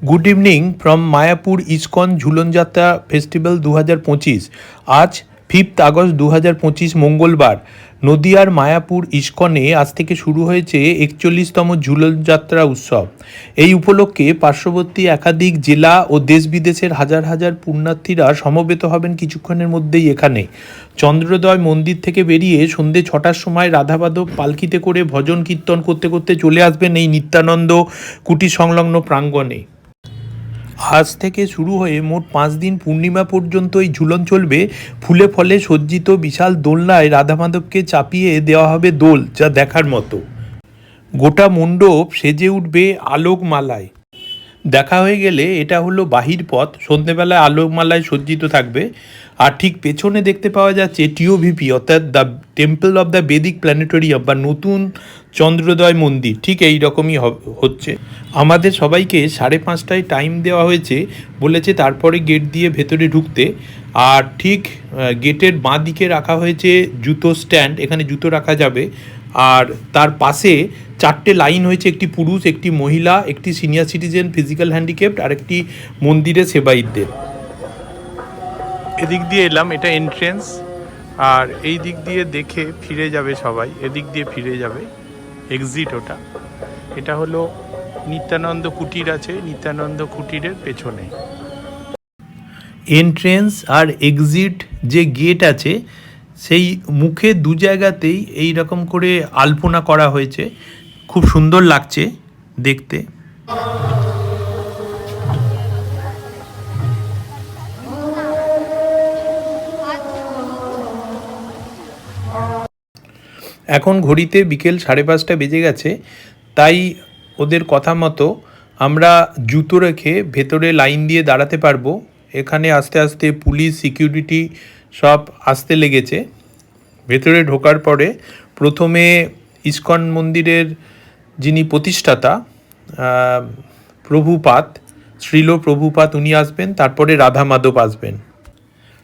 Good evening from Mayapur ISKCON Jhulan Yatra festival 2025। আজ 5 August 2025 মঙ্গলবার নদিয়ার মায়াপুর ইস্কনে আজ থেকে শুরু হয়েছে 41তম ঝুলন যাত্রা উৎসব। এই উপলক্ষে পার্শ্ববর্তী একাধিক জেলা ও দেশ বিদেশের হাজার হাজার পুণ্যার্থীরা সমবেত হবেন কিছুক্ষণের মধ্যেই এখানে। চন্দ্রোদয় মন্দির থেকে বেরিয়ে সন্ধ্যে 6টার সময় রাধামাধব পালকিতে করে ভজন কীর্তন করতে করতে চলে আসবেন এই নিত্যানন্দ কুটির সংলগ্ন প্রাঙ্গণে। আজ থেকে শুরু হয়ে মোট 5 দিন পূর্ণিমা পর্যন্ত এই ঝুলন চলবে। ফুলে ফলে সজ্জিত বিশাল দোলনায় রাধামাধবকে চাপিয়ে দেওয়া হবে দোল, যা দেখার মতো। গোটা মণ্ডপ সেজে উঠবে আলোকমালায়। দেখা হয়ে গেলে এটা হলো বাহির পথ, সন্ধেবেলায় আলোকমালায় সজ্জিত থাকবে। আর ঠিক পেছনে দেখতে পাওয়া যাচ্ছে টিওভিপি অর্থাৎ the temple of the Vedic planetarium বা নতুন চন্দ্রোদয় মন্দির। ঠিক এই রকমই হচ্ছে। আমাদের সবাইকে 5:30টায় টাইম দেওয়া হয়েছে, বলেছে তারপরে গেট দিয়ে ভেতরে ঢুকতে। আর ঠিক গেটের বাঁ দিকে রাখা হয়েছে জুতো স্ট্যান্ড, এখানে জুতো রাখা যাবে। আর তার পাশে 4টে লাইন হয়েছে, একটি পুরুষ, একটি মহিলা, একটি সিনিয়র সিটিজেন, ফিজিক্যাল হ্যান্ডিক্যাপড আর একটি মন্দিরের সেবায়িতদের। এদিক দিয়ে এলাম, এটা এন্ট্রেন্স। আর এই দিক দিয়ে দেখে ফিরে যাবে সবাই, এদিক দিয়ে ফিরে যাবে, এক্সিট ওটা। এটা হলো নিত্যানন্দ কুটির আছে, নিত্যানন্দ কুটিরের পেছনে। এন্ট্রেন্স আর এক্সিট যে গেট আছে সেই মুখে দু জায়গাতেই এই রকম করে আলপনা করা হয়েছে, খুব সুন্দর লাগছে দেখতে। এখন ঘড়িতে বিকেল 5:30 বেজে গেছে, তাই ওদের কথা মতো আমরা জুতো রেখে ভেতরে লাইন দিয়ে দাঁড়াতে পারবো। এখানে আস্তে আস্তে পুলিশ, সিকিউরিটি সব আসতে লেগেছে। ভেতরে ঢোকার পরে প্রথমে ইস্কন মন্দিরের যিনি প্রতিষ্ঠাতা প্রভুপাদ, শ্রীল প্রভুপাদ, উনি আসবেন, তারপরে রাধামাধব আসবেন।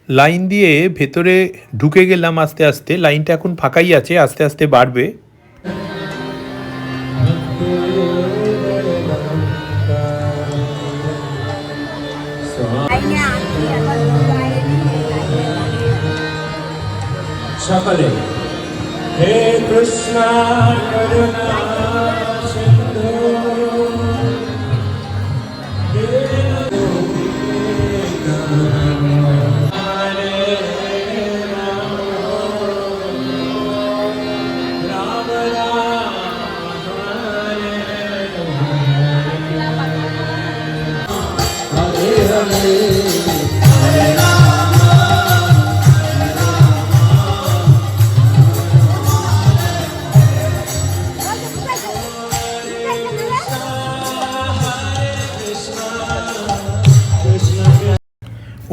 লাইন দিয়ে ভেতরে ঢুকে গেলাম আস্তে আস্তে। লাইনটা এখন ফাঁকাই আছে, আস্তে আস্তে বাড়বে। সকলে হে কৃষ্ণ করুণা সিন্ধু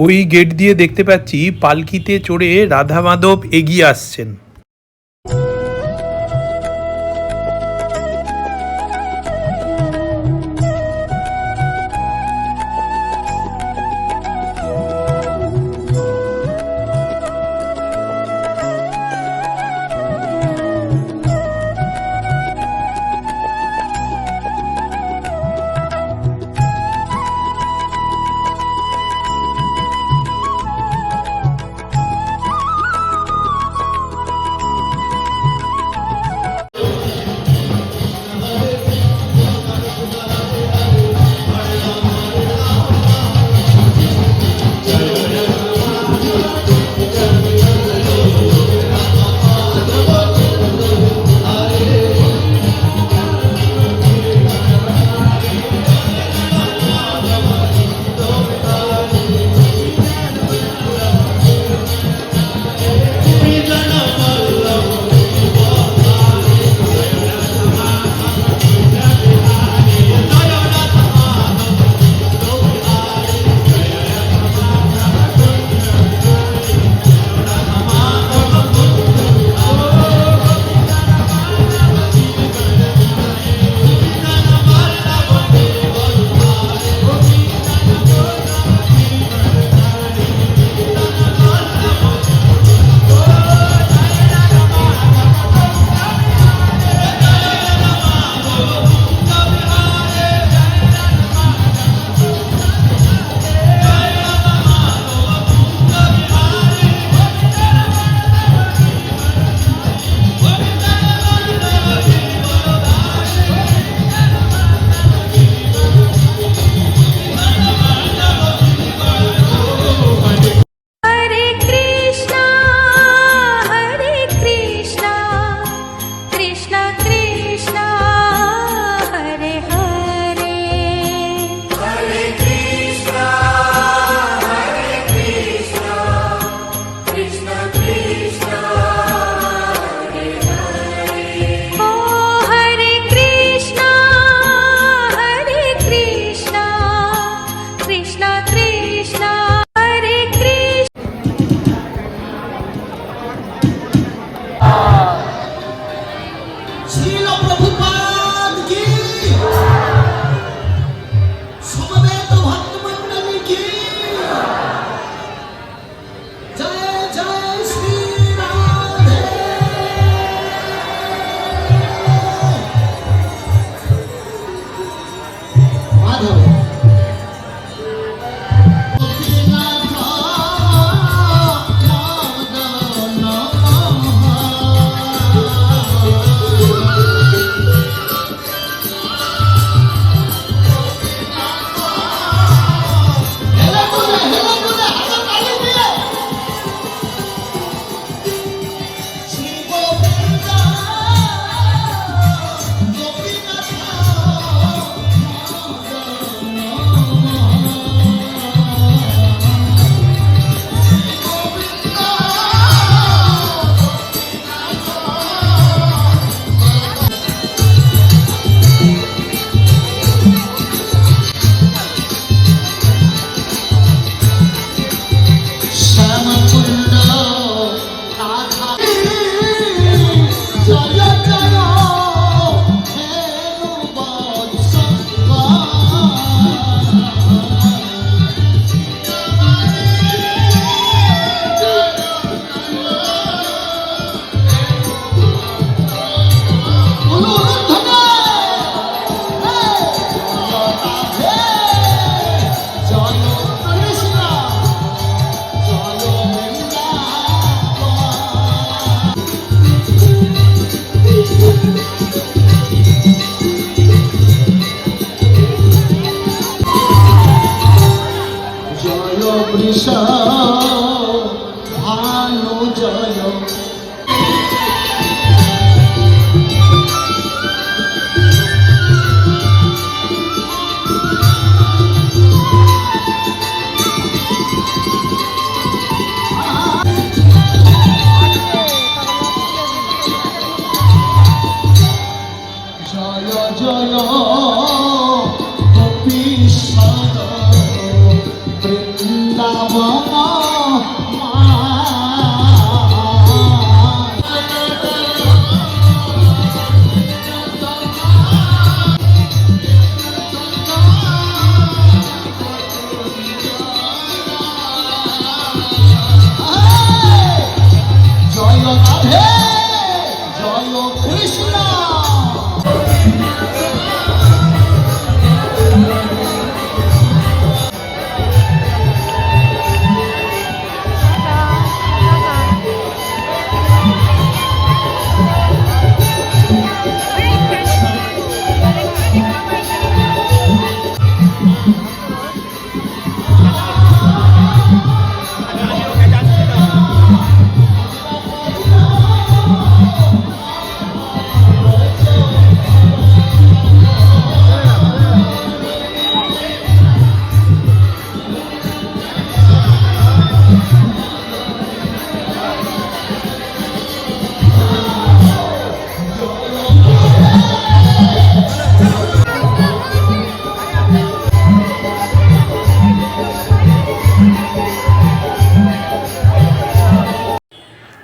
ওই গেট দিয়ে দেখতে পাচ্ছি পালকিতে চড়ে রাধামাধব এগিয়ে আসছেন।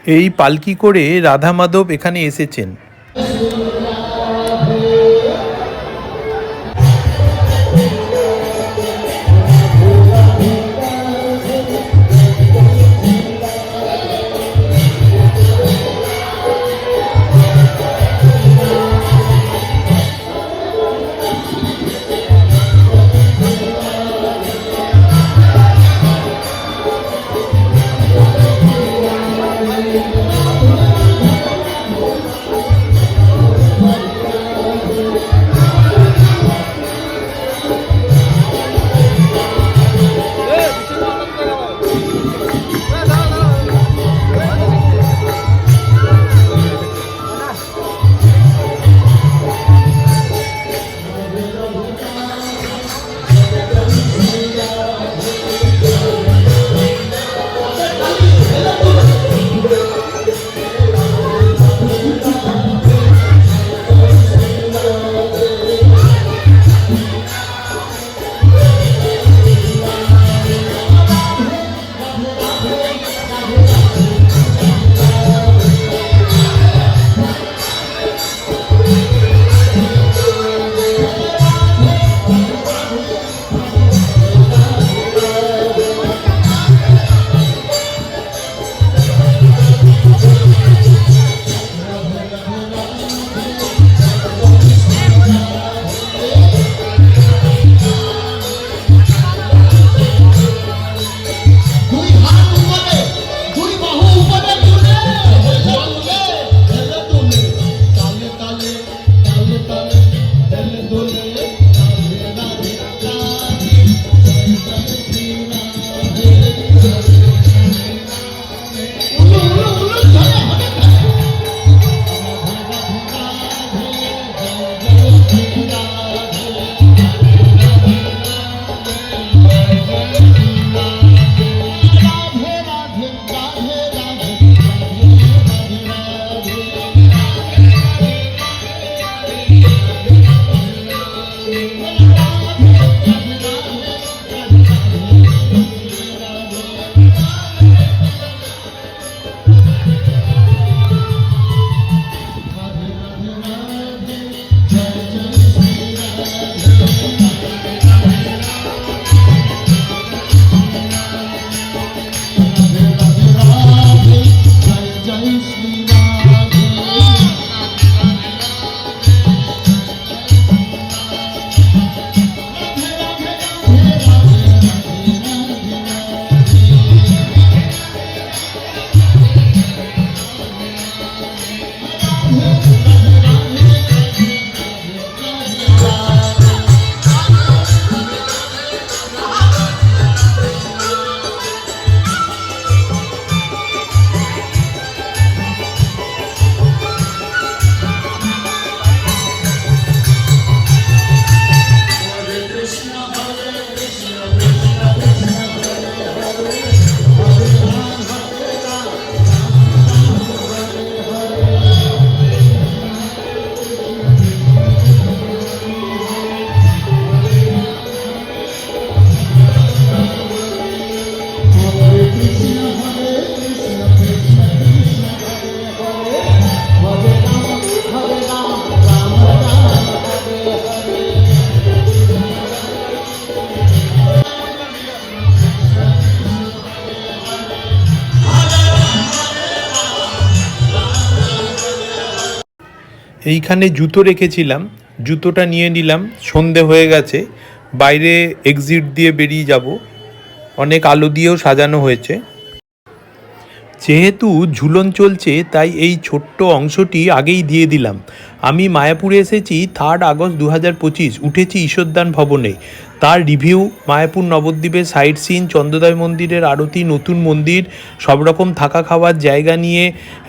এই পালকি করে রাধা মাধব এখানে এসেছেন। এইখানে জুতো রেখেছিলাম, জুতোটা নিয়ে নিলাম। সন্ধে হয়ে গেছে, বাইরে এক্সিট দিয়ে বেরিয়ে যাব। অনেক আলো দিয়েও সাজানো হয়েছে। যেহেতু ঝুলন চলছে তাই এই ছোট্ট অংশটি আগেই দিয়ে দিলাম। আমি মায়াপুরে এসেছি 3 আগস্ট 2025, উঠেছি ঈশ্বরদান ভবনে। তার রিভিউ, মায়াপুর নবদ্বীপের সাইট সিন, চন্দ্রোদয় মন্দিরের আরতি, নতুন মন্দির, সব রকম থাকা খাওয়ার জায়গা নিয়ে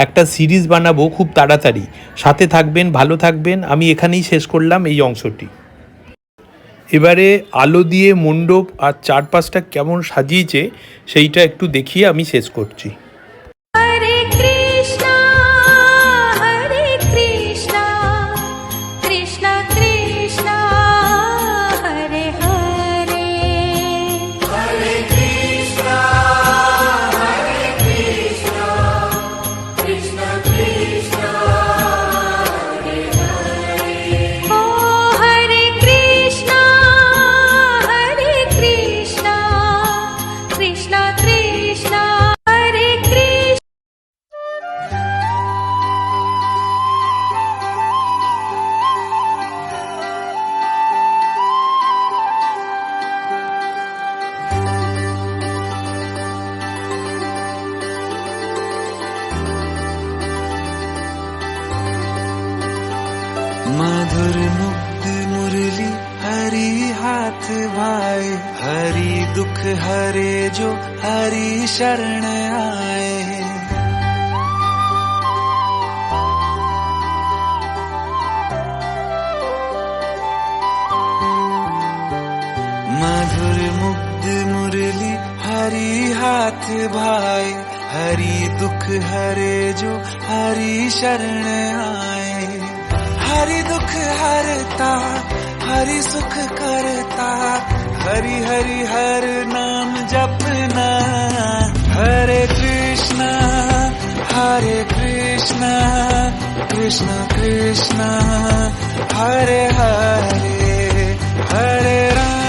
একটা সিরিজ বানাবো খুব তাড়াতাড়ি। সাথে থাকবেন, ভালো থাকবেন। আমি এখানেই শেষ করলাম এই অংশটি। এবারে আলো দিয়ে মণ্ডপ আর চারপাশটা কেমন সাজিয়েছে সেইটা একটু দেখিয়ে আমি শেষ করছি। मधुर मुग्ध मुरली हरि हाथ भाए, हरि दुख हरे जो हरि शरण आए। मधुर मुग्ध मुरली हरि हाथ भाए, हरि दुख हरे जो हरि शरण आए। हरि दुख हरता हरि सुख करता, हरि हरि हर नाम जपना। हरे कृष्णा कृष्ण कृष्ण हरे हरे, हरे राम